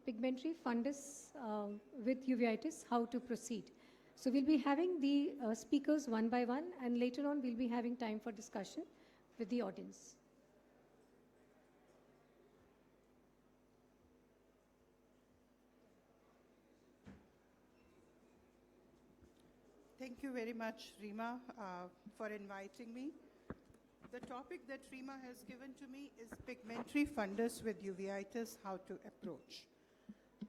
pigmentary fundus with uveitis, how to proceed. So we'll be having the speakers one by one, and later on we'll be having time for discussion with the audience. Thank you very much, Rima, for inviting me. The topic that Rima has given to me is pigmentary fundus with uveitis, how to approach.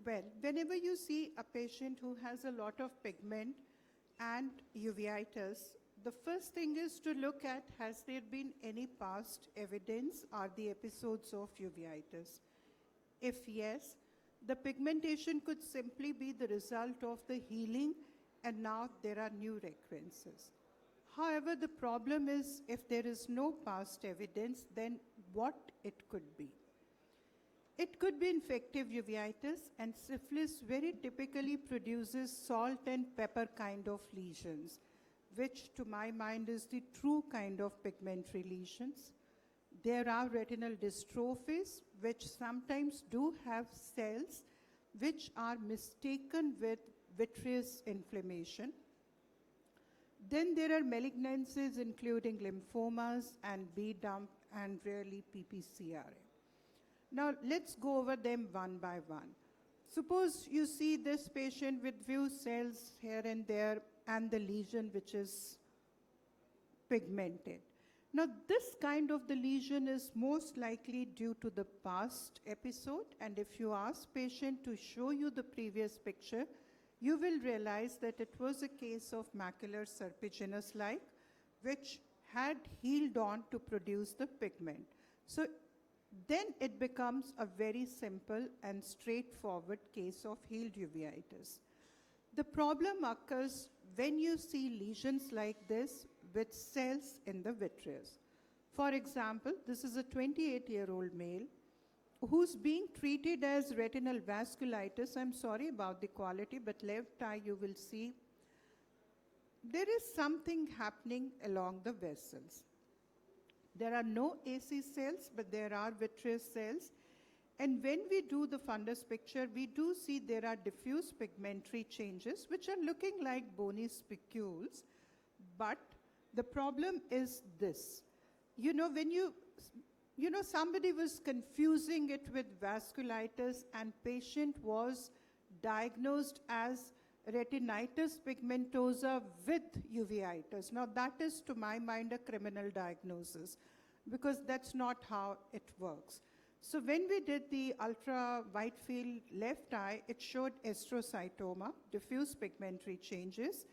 Well, whenever you see a patient who has a lot of pigment and uveitis, the first thing is to look at, has there been any past evidence? Are the episodes of uveitis? If yes, the pigmentation could simply be the result of the healing, and now there are new recurrences. However, the problem is if there is no past evidence, then what it could be? It could be infective uveitis, and syphilis very typically produces salt and pepper kind of lesions, which to my mind is the true kind of pigmentary lesions. There are retinal dystrophies, which sometimes do have cells which are mistaken with vitreous inflammation. Then there are malignancies including lymphomas and B-dump and rarely PPCRA. Now let's go over them one by one. Suppose you see this patient with few cells here and there and the lesion which is pigmented. Now this kind of the lesion is most likely due to the past episode, and if you ask patient to show you the previous picture, you will realize that it was a case of macular serpiginous-like, which had healed on to produce the pigment. So then it becomes a very simple and straightforward case of healed uveitis. The problem occurs when you see lesions like this with cells in the vitreous. For example, this is a 28-year-old male who's being treated as retinal vasculitis. I'm sorry about the quality, but left eye you will see there is something happening along the vessels. There are no AC cells, but there are vitreous cells. And when we do the fundus picture, we do see there are diffuse pigmentary changes, which are looking like bony spicules. But the problem is this. Somebody was confusing it with vasculitis, and patient was diagnosed as retinitis pigmentosa with uveitis. Now that is, to my mind, a criminal diagnosis, because that's not how it works. So when we did the ultra wide field left eye, it showed astrocytoma, diffuse pigmentary changes,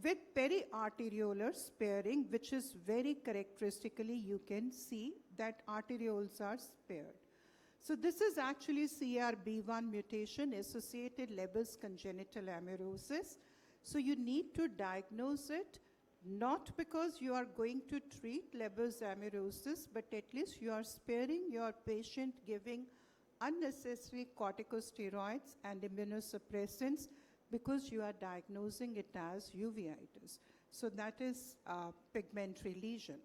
with periarteriolar sparing, which is very characteristically, you can see that arterioles are spared. So this is actually CRB1 mutation, associated Leber's congenital amaurosis. So you need to diagnose it, not because you are going to treat Leber's amaurosis, but at least you are sparing your patient giving unnecessary corticosteroids and immunosuppressants, because you are diagnosing it as uveitis. So that is a pigmentary lesion.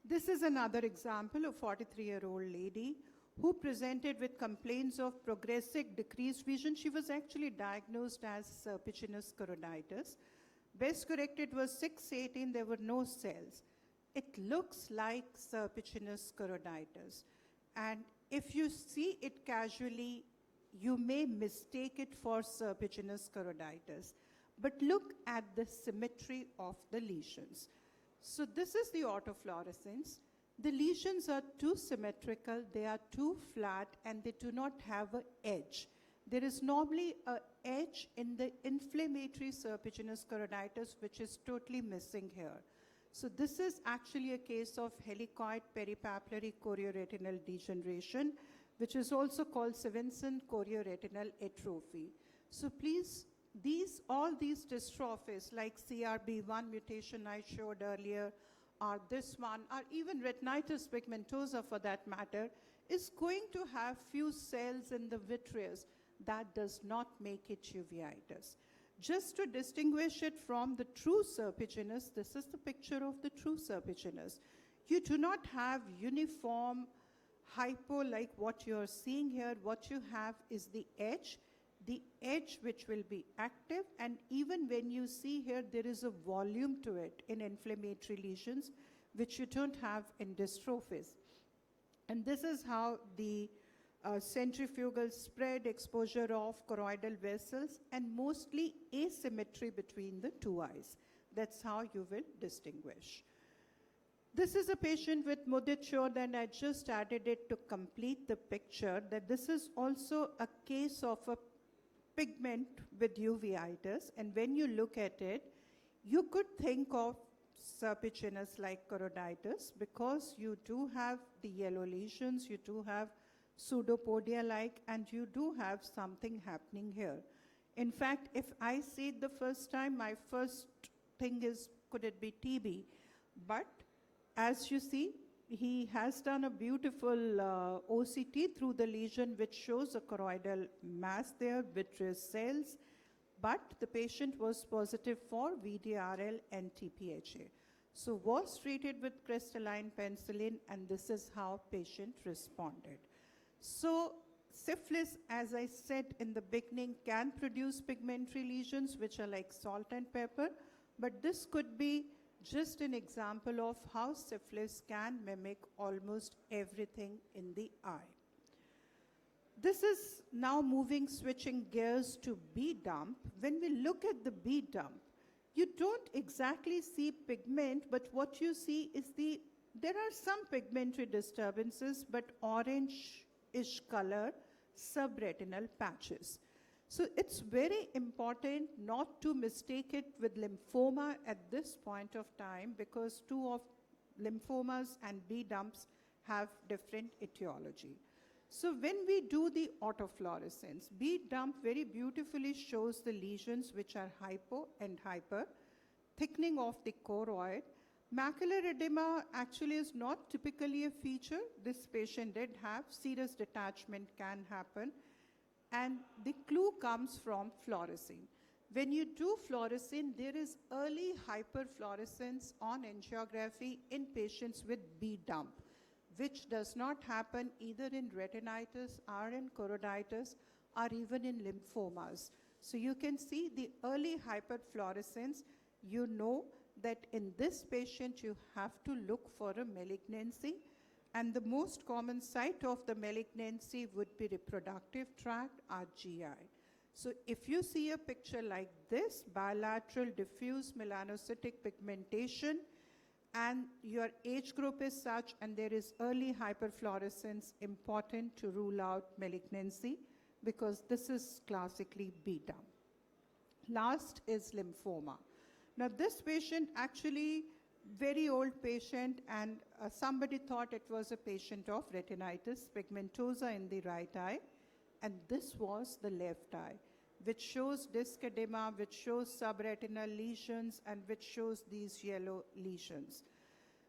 This is another example of 43-year-old lady who presented with complaints of progressive decreased vision. She was actually diagnosed as serpiginous choroiditis. Best corrected was 618, there were no cells. It looks like serpiginous choroiditis. And if you see it casually, you may mistake it for serpiginous choroiditis. But look at the symmetry of the lesions. So this is the autofluorescence. The lesions are too symmetrical, they are too flat, and they do not have an edge. There is normally an edge in the inflammatory serpiginous choroiditis, which is totally missing here. So this is actually a case of helicoid peripapillary chorioretinal degeneration, which is also called Stevenson chorioretinal atrophy. So please, all these dystrophies like CRB1 mutation I showed earlier, or this one, or even retinitis pigmentosa for that matter, is going to have few cells in the vitreous. That does not make it uveitis. Just to distinguish it from the true serpiginous, this is the picture of the true serpiginous. You do not have uniform hypo, like what you're seeing here, what you have is the edge which will be active, and even when you see here, there is a volume to it in inflammatory lesions, which you don't have in dystrophies. And this is how the centrifugal spread, exposure of choroidal vessels, and mostly asymmetry between the two eyes. That's how you will distinguish. This is a patient with muditude, and I just added it to complete the picture, that this is also a case of a pigment with uveitis, and when you look at it, you could think of serpiginous like choroiditis, because you do have the yellow lesions, you do have pseudopodia like, and you do have something happening here. In fact, if I see it the first time, my first thing is, could it be TB? But as you see, he has done a beautiful OCT through the lesion, which shows a choroidal mass there, vitreous cells, but the patient was positive for VDRL and TPHA. So was treated with crystalline penicillin, and this is how patient responded. So syphilis, as I said in the beginning, can produce pigmentary lesions, which are like salt and pepper, but this could be just an example of how syphilis can mimic almost everything in the eye. This is now switching gears to B dump. When we look at the B dump, you don't exactly see pigment, but what you see is there are some pigmentary disturbances, but orange-ish color subretinal patches. So it's very important not to mistake it with lymphoma at this point of time, because two of lymphomas and B dumps have different etiology. So when we do the autofluorescence, B dump very beautifully shows the lesions which are hypo and hyper, thickening of the choroid. Macular edema actually is not typically a feature. This patient did have serous detachment can happen. And the clue comes from fluorescein. When you do fluorescein, there is early hyperfluorescence on angiography in patients with B dump, which does not happen either in retinitis or in choroiditis or even in lymphomas. So you can see the early hyperfluorescence. You know that in this patient you have to look for a malignancy, and the most common site of the malignancy would be reproductive tract or GI. So if you see a picture like this, bilateral diffuse melanocytic pigmentation, and your age group is such, and there is early hyperfluorescence, important to rule out malignancy, because this is classically B dump. Last is lymphoma. Now this patient, actually very old patient, and somebody thought it was a patient of retinitis pigmentosa in the right eye, and this was the left eye, which shows disc edema, which shows subretinal lesions, and which shows these yellow lesions.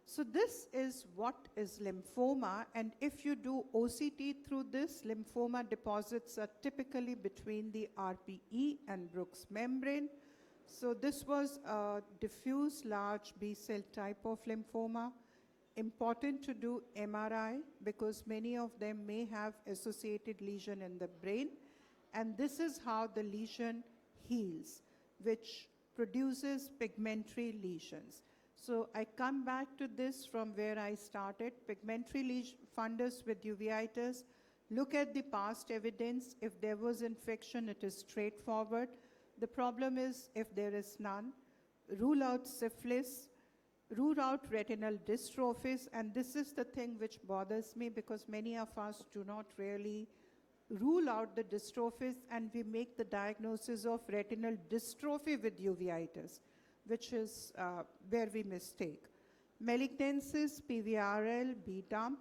So this is what is lymphoma, and if you do OCT through this, lymphoma deposits are typically between the RPE and Bruch's membrane. So this was a diffuse large B-cell type of lymphoma. Important to do MRI, because many of them may have associated lesion in the brain. And this is how the lesion heals, which produces pigmentary lesions. So I come back to this from where I started. Pigmentary fundus with uveitis. Look at the past evidence. If there was infection, it is straightforward. The problem is if there is none, rule out syphilis, rule out retinal dystrophies, and this is the thing which bothers me, because many of us do not really rule out the dystrophies, and we make the diagnosis of retinal dystrophy with uveitis, which is where we mistake. Malignancies, PVRL, B dump.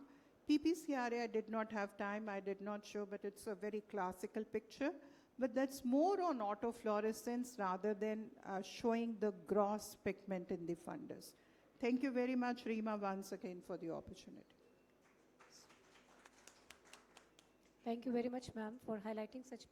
PPCRA I did not have time, I did not show, but it's a very classical picture. But that's more on autofluorescence rather than showing the gross pigment in the fundus. Thank you very much, Rima, once again for the opportunity. Thank you very much, ma'am, for highlighting such